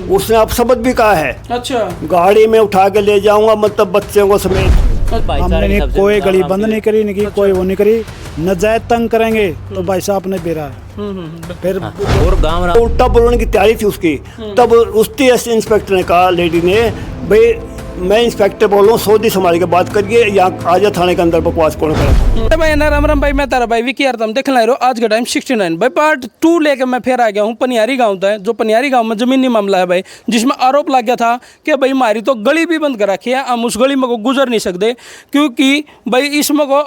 उसने अब शब्द भी कहा है। अच्छा, गाड़ी में उठा के ले जाऊंगा, मतलब बच्चों को समेत। हमने कोई गली बंद नहीं करी, नहीं कोई वो नहीं करी, नजायज तंग करेंगे तो भाई साहब ने बेरा फिर और गाँव उल्टा बोलने की तैयारी थी उसकी। तब उसकी इंस्पेक्टर ने कहा, लेडी ने, भाई मैं इंस्पेक्टर बोल रहा हूँ, सऊदी समाज के बात करिए, यहाँ आजा थाने के अंदर बकवास कौन करे। भाई राम राम भाई, मैं तारा भाई विकी यार, तुम देख ला रहे हो आज का टाइम 69 भाई पार्ट 2 लेके मैं फिर आ गया हूँ पनियारी गांव तक। जो पनियारी गांव में जमीनी मामला है भाई, जिसमें आरोप लग गया था कि भाई हमारी तो गली भी बंद कर रखी है, हम उस गली में को गुजर नहीं सकते क्योंकि भाई इसमें को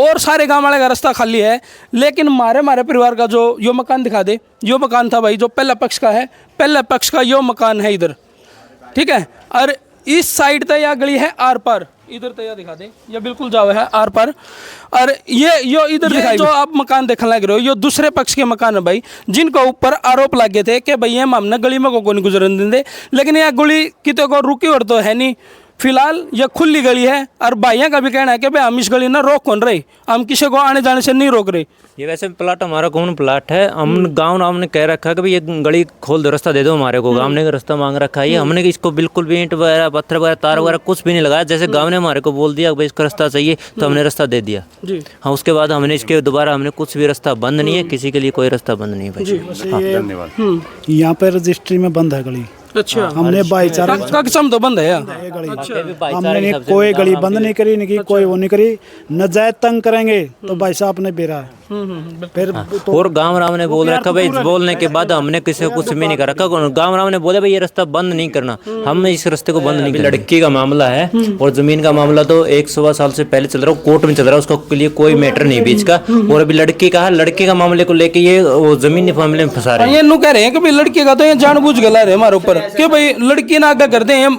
और सारे गाँव वाले का रास्ता खाली है। लेकिन हमारे परिवार का जो यो मकान दिखा दे, यो मकान था भाई जो पहला पक्ष का है, पहला पक्ष का यो मकान है इधर, ठीक है। और इस साइड तक यह गली है आर पार, इधर तक यह दिखा दे, ये बिल्कुल जाओ है आर पार। और यो इधर दिखाई जो आप मकान देखने लग रहे हो, ये दूसरे पक्ष के मकान है भाई, जिनके ऊपर आरोप लगे थे कि भाई हम हमने गली में को नहीं गुजरने देंगे। लेकिन यह गली कितने को रुकी और तो है नहीं, फिलहाल यह खुली गली है। और भाइयों का भी कहना है कि भाई हम इस गली ना रोक कौन रहे, हम किसी को आने जाने से नहीं रोक रहे। ये वैसे प्लाट हमारा कौन प्लाट है, हम गाँव हमने कह रखा है कि भाई ये गली खोल दो, रास्ता दे दो हमारे को। गाँव ने रास्ता मांग रखा है, हमने इसको बिल्कुल भी ईंट वगैरह पत्थर वगैरह तार वगैरह कुछ भी नहीं लगाया। जैसे गाँव ने हमारे को बोल दिया भाई इसका रास्ता चाहिए तो हमने रास्ता दे दिया। हाँ, उसके बाद हमने इसके दोबारा हमने कुछ भी रास्ता बंद नहीं है, किसी के लिए कोई रास्ता बंद नहीं है भाई। धन्यवाद। यहाँ पे रजिस्ट्री में बंद है गली। अच्छा, हमने भाईचारा कसम तो बंद है यार। हमने कोई गली बंद नहीं करी, नहीं कोई वो नहीं करी, नजायज तंग करेंगे तो भाई साहब ने बेरा फिर और गाँव राम ने बोल रखा भाई, बोलने के बाद हमने किसी को कुछ भी नहीं कर रखा। गाँव राम ने बोला भाई ये रास्ता बंद नहीं करना, हम इस रास्ते को बंद नहीं करना। लड़की का मामला है और जमीन का मामला तो 1 साल से पहले चल रहा है, कोर्ट में चल रहा है, उसके लिए कोई मैटर नहीं बीच का। और अभी लड़की का लड़के का मामले को लेके ये वो जमीन मामले में फंसा रहे हैं। ये नु कह रहे हैं कि भाई लड़की का तो ये जानबूझ के ला रहे हमारे ऊपर कि भाई लड़की ना आगे करते हैं,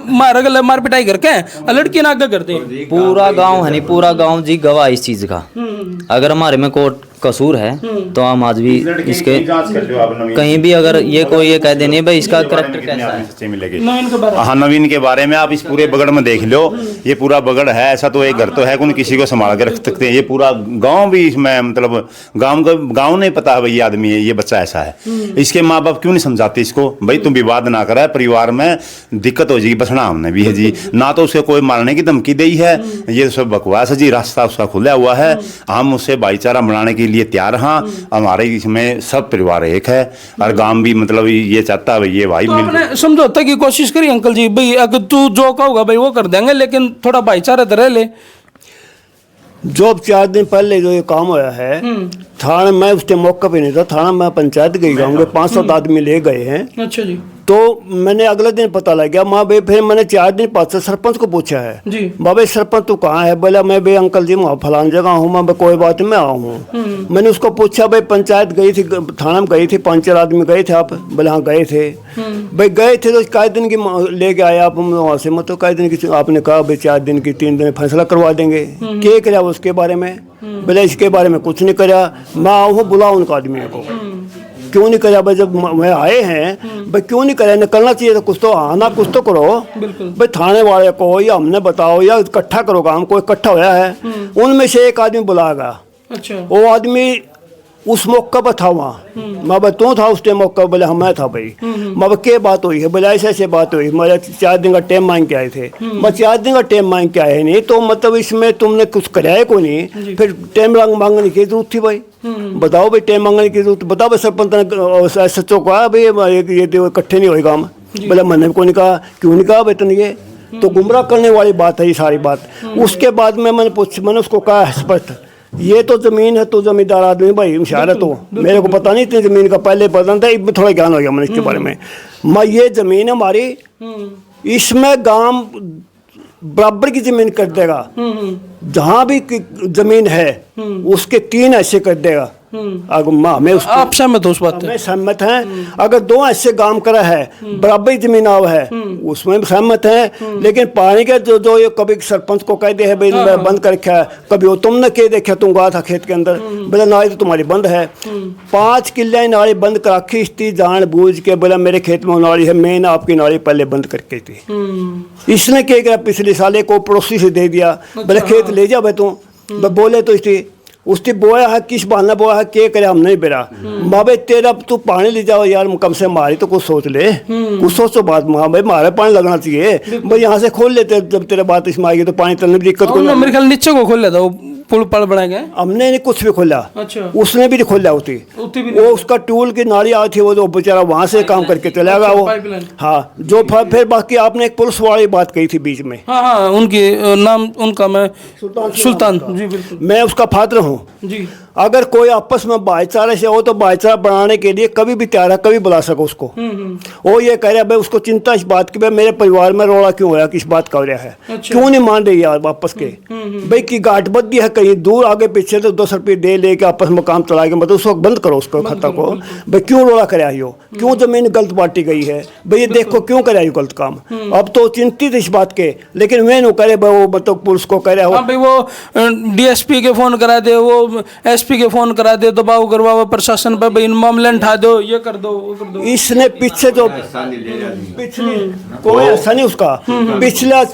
मार पिटाई करके लड़की ना आगे करते हैं। पूरा गांव है नहीं, पूरा गांव जी गवाह इस चीज का। अगर हमारे में कोर्ट कसूर है तो हम आज भी इसके कहीं भी अगर ये कोई ये कह देने भाई इसका करैक्टर कैसा है मिलेगी। हाँ, नवीन के बारे में आप इस पूरे बगड़ में देख लो, ये पूरा बगड़ है, ऐसा तो एक घर तो है कौन किसी को संभाल के रख सकते हैं। ये पूरा गांव भी इसमें मतलब गांव नहीं पता है भाई ये आदमी है, ये बच्चा ऐसा है। इसके माँ बाप क्यों नहीं समझाते इसको, भाई तुम विवाद ना करा, परिवार में दिक्कत हो जाएगी। बसना हमने भी है जी, ना तो उसे कोई मारने की धमकी दी है, ये सब बकवास है जी। रास्ता उसका खुला हुआ है, हम उससे भाईचारा बनाने के लिए तैयार। हाँ, हमारे इसमें सब परिवार एक है और गांव भी मतलब ये चाहता है ये भाई तो मिल समझौते की कोशिश करी अंकल जी, भाई अगर तू जो कहोगा भाई वो कर देंगे, लेकिन थोड़ा भाईचारा तो रह ले। जो 4 दिन पहले जो ये काम होया है थाने में, उसके मौके पे नहीं था, थाना में पंचायत गई गाँव के 500 आदमी ले गए हैं। अच्छा जी। तो मैंने अगले दिन पता लग गया माँ भाई, फिर मैंने 4 दिन बाद से सरपंच को पूछा है जी, बाबा सरपंच तू कहाँ है? बोला मैं भाई अंकल जी वहाँ फलान जगह हूँ, मैं कोई बात नहीं मैं आऊँ हूँ। मैंने उसको पूछा भाई पंचायत गई थी, थाना में गई थी, 5-4 आदमी गए थे आप? बोले हाँ गए थे। भाई गए थे तो कई दिन की लेके आए आप वहाँ से, मतलब कई दिन की आपने कहा भाई 4 दिन की 3 दिन फैसला करवा देंगे। क्या करा उसके बारे में? बोले इसके बारे में कुछ नहीं करा, मैं आऊँ हूँ बुलाओ उनको आदमियों को। क्यों नहीं करा भाई, जब मैं आए हैं भाई क्यों नहीं करा? निकलना चाहिए तो कुछ तो आना, कुछ तो करो भाई। थाने वाले को या हमने बताओ या इकट्ठा करो काम, कोई इकट्ठा होया है उनमें से एक आदमी बुलाएगा। अच्छा, वो आदमी उस मौका पर था वहाँ, मैं तू था उस टाइम मौका? बोले हम मैं था भाई। मैं क्या बात हुई है? बोले ऐसे ऐसे बात हुई, मेरे 4 दिन का टाइम मांग के आए थे। मैं 4 दिन का टाइम मांग के आए नहीं तो मतलब इसमें तुमने कुछ कराया को नहीं, फिर टाइम मांगने की जरूरत थी भाई? बताओ भाई टाइम मांगने की जरूरत, बताओ भाई सरपंच ने सचो कहा भाई ये इकट्ठे नहीं होएगा। बोले मैंने को नहीं कहा। क्यों नहीं कहा भाई? तुमने ये तो गुमराह करने वाली बात है ये सारी बात। उसके बाद में मैंने उसको कहा स्पष्ट, ये तो जमीन है, तो जमींदार आदमी भाई होशियार है, तो मेरे को पता नहीं थी जमीन का, पहले पता था, अब थोड़ा ज्ञान हो गया मैंने इसके बारे में। मैं ये जमीन है हमारी, इसमें गांव बराबर की जमीन कर देगा, जहाँ भी जमीन है उसके 3 हिस्से कर देगा। आप सहमत हो उस बात में? सहमत हैं। अगर 2 हिस्से काम करा है, बराबर जमीन आव है, उसमें सहमत है। लेकिन पानी के जो ये कभी सरपंच को कह दे है भाई मैं बंद कर रखा है, कभी वो तुमने क्या देखा, तुम गया था खेत के अंदर, बोला नाली तो तुम्हारी बंद है। 5 किले नाली बंद कर रखी थी जान बूझ के, बोला मेरे खेत में नाली है, मैंने आपकी नाली पहले बंद करके थी। इसने क्या करा, पिछले साल को पड़ोसी से दे दिया, बोले खेत ले जा भाई तू। बोले तो इसलिए उसने बोया है किस बहाना बोया है के करे हम नहीं बेरा माँ भाई तेरा तू पानी ले जाओ यार कम से मारी तो कुछ सोच ले कुछ सोचो बात माँ भाई मारे पानी लगना चाहिए भाई यहाँ से खोल लेते जब तेरे बात इसमें आएगी तो पानी तलने में दिक्कत उन्होंने कोई मेरे ख्याल नीचे को खोल लेता वो पुल पड़ बनाए गए। हमने नहीं कुछ भी खोला अच्छा। उसने भी नहीं खोला होती उतनी भी वो उसका टूल की नाली आई थी वो तो बेचारा वहां से काम करके चला गया वो पाइपलाइन। हाँ जो फिर बाकी आपने एक पुलिस वाली बात कही थी बीच में हाँ हाँ उनकी नाम उनका मैं सुल्तान जी बिल्कुल मैं उसका फादर हूँ जी। अगर कोई आपस में भाईचारे से हो तो भाईचारा बनाने के लिए कभी भी तैयार है कभी बुला सको उसको वो ये कह रहा है भाई उसको चिंता इस बात की भाई मेरे परिवार में रोड़ा क्यों होया किस बात का हो रहा है अच्छा। क्यों नहीं मान रही यार वापस के भाई की गांठ बद्दी है कहीं दूर आगे पीछे तो 10 रुपये दे लेके आपस में काम चला के मतलब उसको बंद करो उसको खाता को भाई क्यों रोड़ा कराया हो क्यों जमीन गलत बांटी गई है भाई ये देखो क्यों कराया गलत काम अब तो चिंतित इस बात के लेकिन वे नो करे भाई वो मतलब पुलिस को करे हाँ भाई वो डीएसपी के फोन करा दे वो एसपी के फोन करा दे दबाव करवाओ प्रशासन पर भाई इन मामले उठा दो ये कर दो वो कर दो। इसने पीछे जो पिछली कोई ऐसा नहीं उसका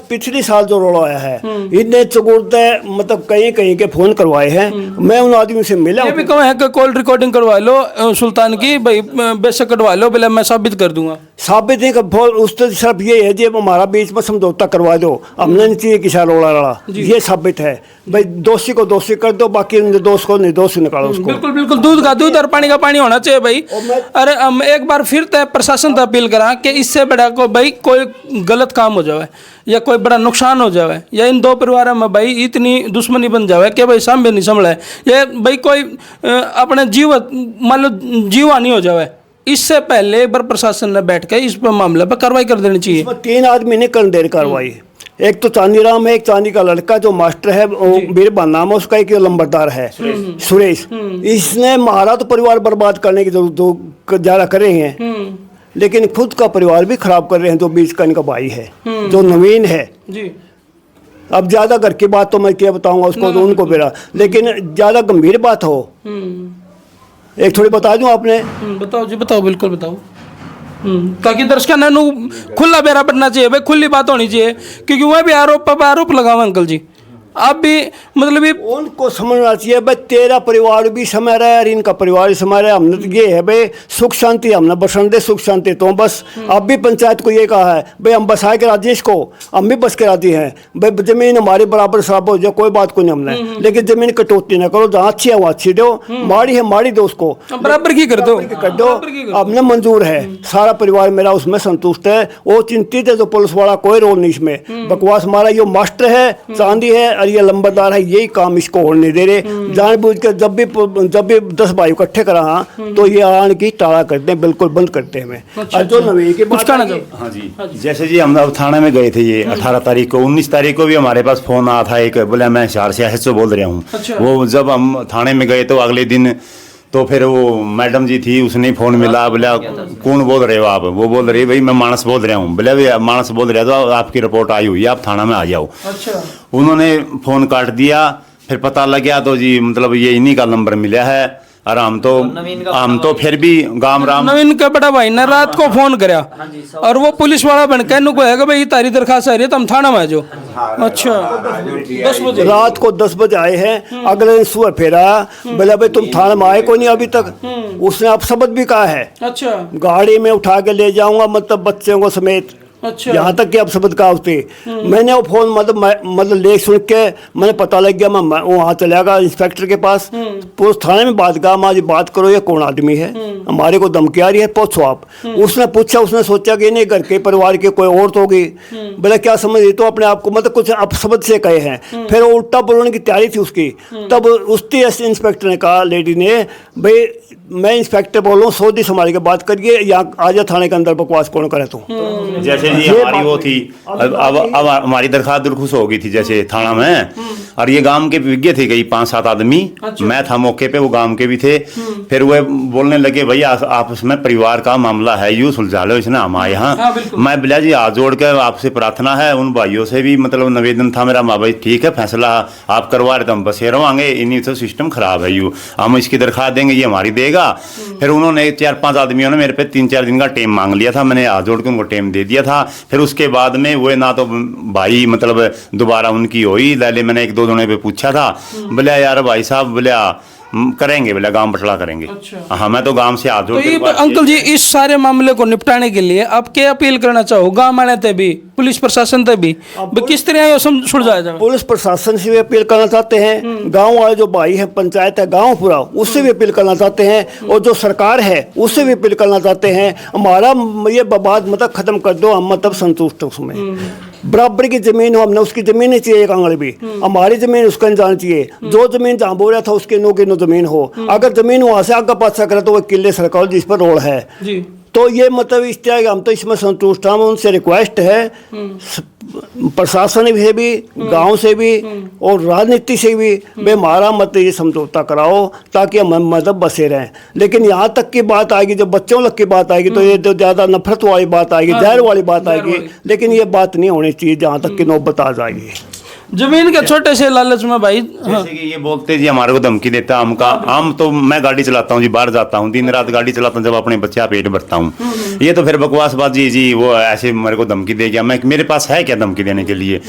पिछली साल जो रोड़ा आया है इतने चुगुरते मतलब कहीं कहीं के फोन करवाए हैं मैं उन आदमी से मिला ये भी कहो है कि कॉल रिकॉर्डिंग करवा लो सुल्तान की भाई बेशक कटवा लो पहले मैं साबित कर दूंगा। साबित नहीं कर उस तो सिर्फ ये है जी हमारा बीच में समझौता करवा दो हमने नहीं चाहिए किसी रोड़ा रड़ा ये साबित है भाई दोषी को दोषी कर दो बाकी निर्दोष को निर्दोष निकालो उसको। बिल्कुल बिल्कुल दूध का दूध और पानी का पानी होना चाहिए भाई। अरे हम एक बार फिर तय प्रशासन से अपील करा कि इससे बड़ा को भाई कोई गलत काम हो जाए या कोई बड़ा नुकसान हो जाए या इन दो परिवारों में भाई इतनी दुश्मनी बन जाए कि भाई सामने नहीं संभला है ये भाई कोई अपने जीव मान लो जीवा नहीं हो जाए इससे पहले एक बार प्रशासन ने बैठ के इस पर मामले पर कार्रवाई कर देनी चाहिए। 3 आदमी ने कर दे कार्रवाई एक तो चांदीराम है एक चांदी का लड़का जो मास्टर है बीरबल नाम है उसका एक लंबरदार है सुरेश इसने महारा तो परिवार बर्बाद करने की जो ज्यादा कर रहे हैं लेकिन खुद का परिवार भी खराब कर रहे हैं जो बीच का इनका भाई है जो नवीन है जी। अब ज्यादा घर की बात तो मैं क्या बताऊंगा उसको तो उनको बेरा लेकिन ज्यादा गंभीर बात हो एक थोड़ी बता दूं आपने बताओ जी बताओ बिल्कुल बताओ ताकि दर्शकों खुला बेरा पड़ना चाहिए भाई खुली बात होनी चाहिए क्योंकि वह भी आरोप लगावा अंकल जी आप भी मतलब ये उनको समझना चाहिए भाई तेरा परिवार भी समय रहा है और इनका परिवार भी समय रहा है हमने तो ये है भाई सुख शांति हमने बसन दे सुख शांति तो बस अब भी पंचायत को ये कहा है भाई हम बसाए के राजी इसको हम भी बस के राजी हैं भाई जमीन हमारी बराबर सराब हो जाए कोई बात को नहीं हमने लेकिन जमीन कटौती ना करो जहाँ अच्छी है वहाँ अच्छी दो माड़ी है माड़ी दो उसको बराबर की कर दो कर दो हमने मंजूर है सारा परिवार मेरा उसमें संतुष्ट है वो चिंतित है जो पुलिस वाला कोई रोल नहीं इसमें बकवास मारा ये मास्टर है चांदी है और ये लंबरदार है यही काम इसको होने दे रहे जानबूझ कर जब भी 10 भाई इकट्ठे करा तो ये आन की टाला करते हैं बिल्कुल बंद करते हैं हमें। और जो नवीन की बात हाँ जी जैसे जी हम अब थाने में गए थे ये 18 तारीख को 19 तारीख को भी हमारे पास फोन आया था एक बोले मैं शहर से एसओ बोल रहा हूँ वो जब हम थाने में गए तो अगले दिन तो फिर वो मैडम जी थी उसने फ़ोन मिला बोला कौन बोल रहे हो आप वो बोल रही भाई मैं मानस बोल रहा हूँ बोले भाई मानस बोल रहा तो आपकी रिपोर्ट आई हुई है आप थाना में आ जाओ। अच्छा। उन्होंने फ़ोन काट दिया फिर पता लग गया तो जी मतलब ये इन्हीं का नंबर मिला है और हम तो फिर भी गांव राम नवीन का बड़ा भाई ने रात को फोन करया और वो पुलिस वाला बन के इनको है भाई तारी दरखास्त आ रही है तो हम थाना में आ जाओ। अच्छा 10 बजे रात को 10 बजे आए हैं अगले दिन सुबह फेरा बोला भाई तुम थाने में आए को नहीं अभी तक उसने आप शब्द भी कहा है अच्छा गाड़ी में उठा के ले जाऊंगा मतलब बच्चों को समेत अच्छा। यहाँ तक कि अब शब्द का होते मैंने वो फोन मतलब लेख सुन के मैंने पता लग गया मैं वहाँ चला गया इंस्पेक्टर के पास पुलिस थाने में बात कहा हमारी बात करो ये कौन आदमी है हमारे को धमकी आ रही है पूछो आप उसने पूछा उसने सोचा कि नहीं घर के परिवार के कोई औरत होगी बोला क्या समझ रही तो अपने आप को मतलब कुछ अपशब्द से कहे हैं फिर वो उल्टा बोलने की तैयारी थी उसकी तब उसकी इंस्पेक्टर ने कहा लेडी ने भाई मैं इंस्पेक्टर बोल रहा हूँ सोची संभाल के बात करिए यहाँ आजा थाने के अंदर बकवास कौन करे तो जैसे जी हमारी वो थी अब हमारी दरखास्त दुरुस्त हो गई थी जैसे थाना में और ये गांव के विज्ञ थे कई 5-7 आदमी मैं था मौके पे वो गांव के भी थे फिर वो बोलने लगे भैया आपस में परिवार का मामला है यूँ सुलझा लो इसने हमारे यहाँ मैं बोला जी हाथ जोड़ के आपसे प्रार्थना है उन भाइयों से भी मतलब निवेदन था मेरा माँ भाई ठीक है फैसला आप करवा रहे तो हम बसे रहोगे इन्हीं तो सिस्टम खराब है यूँ हम इसकी दरखास्त देंगे ये हमारी देगा फिर उन्होंने 4-5 आदमियों ने मेरे पे 3-4 दिन का टाइम मांग लिया था मैंने हाथ जोड़ के उनको टाइम दे दिया था फिर उसके बाद में वो ना तो भाई मतलब दोबारा उनकी हुई ले मैंने 1-2 दो जने पे पूछा था, बोले यार भाई साहब बोले करेंगे, बोले गांव बटला करेंगे। हाँ, मैं तो गांव से हाथ तो जोड़ ये के अंकल जी इस सारे मामले को निपटाने के लिए आप क्या अपील करना चाहो गांव वाले थे भी, पुलिस प्रशासन थे भी किस तरह ये सुलझाया जाए? पुलिस प्रशासन से भी अपील करना चाहते हैं, गांव वाले जो भाई है, पंचायत है, गांव पूरा, उससे भी अपील करना चाहते हैं, और जो सरकार है उससे भी अपील करना चाहते हैं। हमारा ये बवाद मतलब खत्म कर दो, हम मतलब संतुष्ट उसमें। बराबर की जमीन हो, हमने उसकी जमीन नहीं चाहिए, एक आंगड़ भी हमारी जमीन उसका नहीं जाना चाहिए। जो जमीन जहाँ बोल रहा था उसके नो की नो जमीन हो, अगर जमीन वहां से आगे पास करे तो वो किले सरकार जिस पर रोड है जी। तो ये मतलब इस तरह हम तो इसमें संतुष्ट हैं। उनसे रिक्वेस्ट है प्रशासन से भी, गांव से भी और राजनीति से भी, भाई हमारा मतलब ये समझौता कराओ ताकि हम मतलब बसे रहें। लेकिन यहाँ तक की बात आएगी, जब बच्चों तक की बात आएगी तो ये तो ज़्यादा नफरत वाली बात आएगी, जहर वाली बात आएगी। लेकिन ये बात नहीं होनी चाहिए जहाँ तक की नौबत आ जाएगी। जमीन के छोटे से लालच में भाई जैसे कि ये बोलते जी हमारे को धमकी देता, हम तो मैं गाड़ी चलाता हूँ जी, बाहर जाता हूँ, दिन रात गाड़ी चलाता हूँ, जब अपने बच्चा पेट भरता हूँ। ये तो फिर बकवासबाजी जी, वो ऐसे मेरे को धमकी दे गया। मैं मेरे पास है क्या धमकी देने के लिए?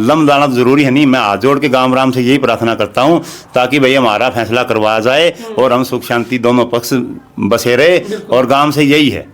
लम लाना तो जरूरी है नहीं। मैं हाथ जोड़ के गाँव राम से यही प्रार्थना करता हूँ ताकि भाई हमारा फैसला करवाया जाए और हम सुख शांति दोनों पक्ष बसे रहे, और गाँव से यही है,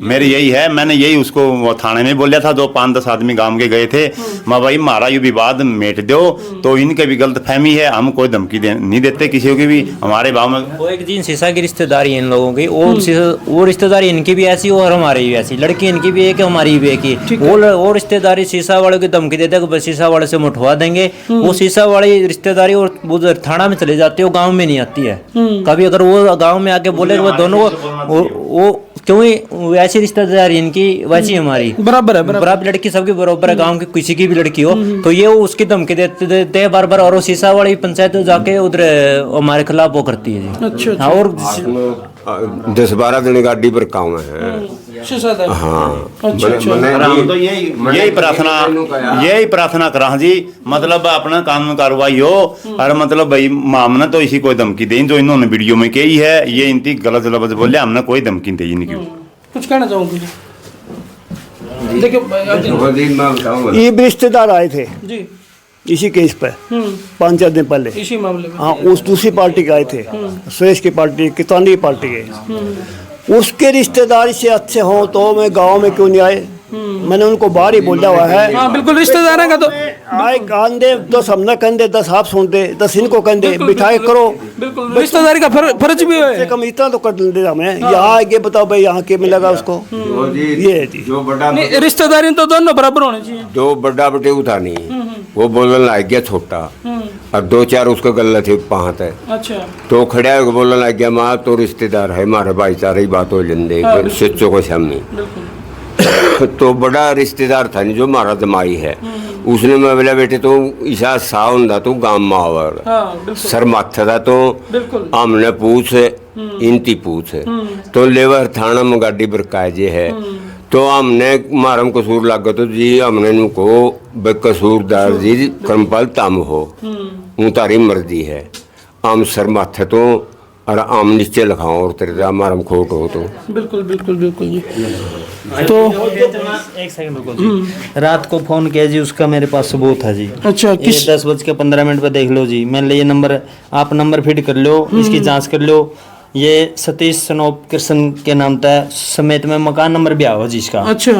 मेरी यही है। मैंने यही उसको वो थाने में बोला था, 2-5-10 आदमी गांव के गए थे, मैं भाई हमारा ये विवाद मेट दो, तो इनके भी गलत फहमी है, हम कोई धमकी नहीं देते किसी की भी। हमारे गाँव में वो एक दिन शीशा की रिश्तेदारी है इन लोगों की, वो रिश्तेदारी इनकी भी ऐसी और हमारी भी ऐसी, लड़की इनकी भी एक है, हमारी भी एक ही। वो रिश्तेदारी शीशा वाले की धमकी देते हैं कि शीशा वाले से मुठवा देंगे। वो शीशा वाली रिश्तेदारी और वो थाना में चले जाती है, वो गाँव में नहीं आती है कभी। अगर वो गाँव में आके बोले वो दोनों वो क्यों ऐसी रिश्तेदारी इनकी वैसी हमारी बराबर है, बराबर लड़की सबकी बराबर है, गांव की किसी की भी लड़की हो तो ये वो उसकी धमकी देते हैं बार बार। और वो शीशा वाली पंचायत जाके उधर हमारे खिलाफ वो करती है जी। अच्छा, हाँ, और 10-12 दिन गाड़ी पर काम है। शीशा था। हाँ, हम तो यही प्रार्थना करा जी, मतलब अपना कानून कार्रवाई हो। और मतलब भाई मामला तो इसी कोई धमकी दे जो इन्होंने वीडियो में कही है, ये इनकी गलत लफ्ज बोले, हमने कोई धमकी दी नहीं। कुछ कहना चाहूँगी देखिए, ये भी रिश्तेदार आए थे जी इसी केस पे 5-4 दिन पहले। इसी मामले में हाँ, उस दूसरी पार्टी के आए थे, सुरेश की पार्टी, किसानी पार्टी के। उसके रिश्तेदारी से अच्छे हों तो मैं गांव में क्यों नहीं आए? मैंने उनको बाहर ही बोला हुआ है। हाँ बिल्कुल, रिश्तेदार का तो आए कांदे 10 हमने कंधे 10 आप सुनते 10 इनको कंधे बिठाए करो। बिल्कुल रिश्तेदारी का फर्ज भी है। कम इतना तो कर दे हमें। यहाँ आगे बताओ भाई यहाँ के मिलेगा उसको? ये है जी, जो बड़ा रिश्तेदारी तो दोनों बराबर होने चाहिए। जो बड़ा बटे उठा नहीं, वो बोलने लग गया छोटा, और 2-4 उसका गला थे पाँच है। अच्छा, तो खड़ा होकर बोलने लग गया माँ तो रिश्तेदार है, हमारे भाईचारे ही बात हो लेंदे सच्चों को सामने। तो बड़ा रिश्तेदार था नहीं जो हमारा जमाई है, उसने मैं बोला बेटे तो ईसा सा होंदा तो गांव में आवर सर माथा था तो हमने पूछ इनती पूछ तो लेवर थाना में गाड़ी बरकाजे है। तो हमने मारम कसूर लगा तो जी हमने उनको कसूरदार जी कर्मपाल ताम हो तारी मर्जी है, आम सर माथे तो और आम नीचे लिखाओ और तेरे हमारा खोट हो तो बिल्कुल बिल्कुल बिल्कुल जी। तो एक सेकंड रुको जी, रात को फोन किया जी, उसका मेरे पास सबूत है जी। अच्छा, किस 10:15 पे देख लो जी, मैंने ये नंबर आप नंबर फीड कर लो, इसकी जांच कर लो। ये सतीश सनोप कृष्ण के नाम था, समेत में मकान नंबर भी आओ जी इसका। अच्छा,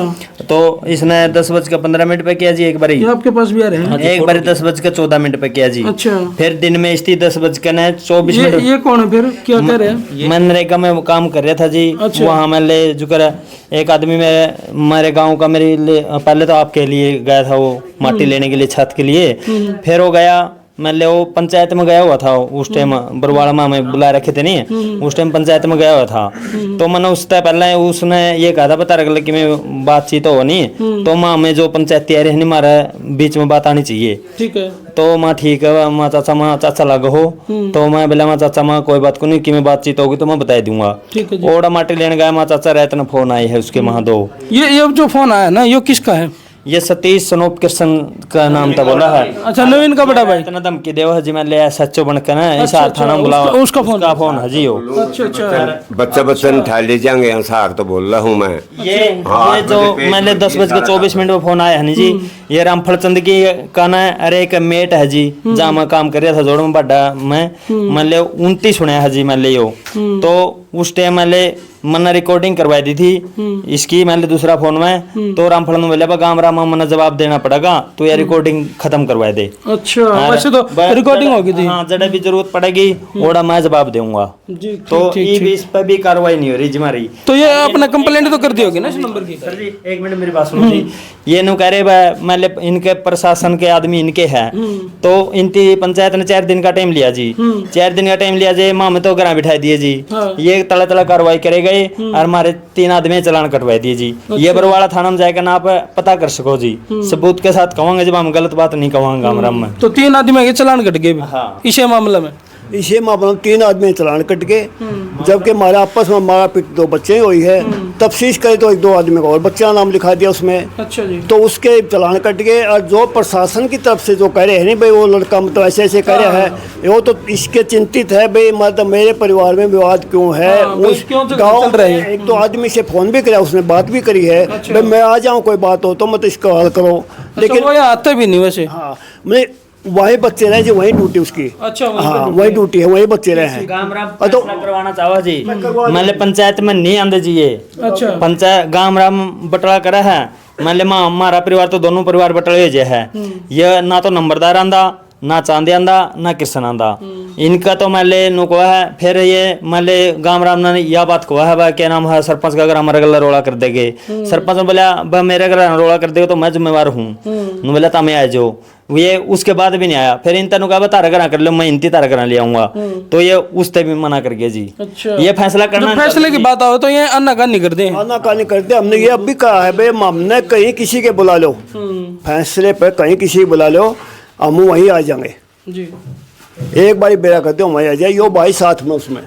तो इसने 10:15 पे किया जी एक बार, ये आपके पास भी आ रहे हैं? एक बार 10:14 पे किया जी। अच्छा, फिर दिन में इसकी 10:24 ये कौन है फिर, क्या कह रहे हैं? मनरेगा में काम कर रहा था जी। अच्छा। वहाँ मैं ले जुकर एक आदमी मेरे गांव का मेरे लिए पहले तो आपके लिए गया था, वो माटी लेने के लिए छत के लिए, फिर वो गया मैं ले वो पंचायत में गया हुआ था उस टाइम, बरवाड़ा में हमें बुला रखे थे नहीं, उस टाइम पंचायत में गया हुआ था। तो मैंने उससे पहले उसने ये कहा था बता रख कि मैं बातचीत हो नहीं, तो माँ में जो पंचायती आ रही है हमारा बीच में बात आनी चाहिए। ठीक है, तो माँ ठीक है माँ चाचा लग हो, तो मैं बोला माँ चाचा माँ कोई बात को नहीं कि मैं बातचीत होगी तो मैं बता दूंगा। ठीक है जी। ओड़ा माटी लेने गया माँ चाचा रहते ना, फोन आई है उसके वहाँ दो। ये जो फोन आया ना, ये किसका है? ये सतीश सनोप कृष्ण का नाम था बोला है। अच्छा, नवीन का बड़ा भाई। इतना धमकी देव है जी, मैं ले सच्चो बनकर ना इस अच्छा, थाना में बुलाओ, उसका फोन है जी वो। अच्छा अच्छा। बच्चा उठा ले जाएंगे अंसार, तो बोल रहा हूँ मैं। ये जो मैंने 10:24 में फोन आया है नी जी, ये रामफल चंद की का ना, अरे एक मेट है जी जहाँ मैं काम कर रहा था जोड़ में बड़ा मैं ले 29 सुना है जी मैं ले यो। तो उस टाइम मैंने मैंने रिकॉर्डिंग करवाई दी थी इसकी, मैंने दूसरा फोन में। तो रामफल ने बोला गाँव राम मैंने जवाब देना पड़ेगा, तो ये रिकॉर्डिंग खत्म करवा दे। अच्छा, वैसे तो रिकॉर्डिंग होगी थी। हाँ, जब भी जरूरत पड़ेगी ओड़ा मैं जवाब दूंगा। जी, तो इस पर भी कार्रवाई नहीं हो रही जी हमारी। तो ये अपना कंप्लेंट तो कर दी होगी ना इस नंबर की। सर जी एक मिनट मेरी बात सुनो जी। ये नु कह रहे मतलब इनके प्रशासन के आदमी इनके हैं, तो इनकी पंचायत ने 4 दिन का टाइम लिया जी। 4 दिन का टाइम लिया जी, माँ में तो घर बिठा दिए जी। ये तला तला कार्रवाई करे गए और हमारे 3 आदमी चालान कटवाए दिए जी। ये बरवाड़ा थाना में जाकर ना आप पता कर सको जी, सबूत के साथ कहूँगे जब हम गलत बात नहीं कहूँगा हमरा में। तो 3 आदमी के चालान कट गए हाँ। इसे मामले में। इसे मामला 3 आदमी चलान कट गए, जबकि हमारे आपस में मारा पीट 2 बच्चे हुई है। तफ्तीश करे तो 1-2 आदमी का और बच्चा का नाम लिखा दिया उसमें। अच्छा जी। तो उसके चलान कट गए। और जो प्रशासन की तरफ से जो कह रहे हैं नहीं भाई वो लड़का मतलब ऐसे ऐसे कह रहा है, वो तो इसके चिंतित है भाई, मतलब मेरे परिवार में विवाद क्यों है। उस गाँव एक 2 आदमी से फोन भी किया, उसने बात भी करी है भाई मैं आ जाऊँ, कोई बात हो तो मत इसका हल करो। लेकिन वो आते भी नहीं वैसे। हाँ, मैं वही बच्चे रहे जो वही ड्यूटी उसकी। अच्छा, हाँ वही ड्यूटी है, वही बच्चे रहे हैं। तो करवाना चाहो जी, मतलब पंचायत में नहीं आंदे जी। ये अच्छा, पंचायत गांव राम बटला करा है, मतलब हमारा परिवार तो दोनों परिवार बटले जे है। ये ना तो नंबरदार आंदा, ना चांदे आंदा, ना किसान आंदा। इनका तो मैले नु को है। फिर ये मैले गांव राम ने यह बात को है क्या नाम है, सरपंच का अगर हमारे गला रोड़ा कर देगे, सरपंच ने बोला मेरे गला रोड़ा कर देगा तो मैं जिम्मेवार हूँ। बोला था मैं आ जाओ, ये उसके बाद भी नहीं आया। फिर इन तनु का तारा करा कर लो, मैं इनती तारा करा ले आऊंगा, तो ये उस पे भी मना कर गया जी। अच्छा, ये फैसला करना, फैसले की बात आओ तो ये अन्नाकानी कर दे। आनाकानी करते हमने ये अब भी कहा है भाई, हमने कहीं किसी के बुला लो, फैसले पे कहीं किसी बुला लो, हम वहीं आ जाएंगे जी। एक बारी बेरा करते हो वहीं आ जाए, यो भाई साथ में उसमें।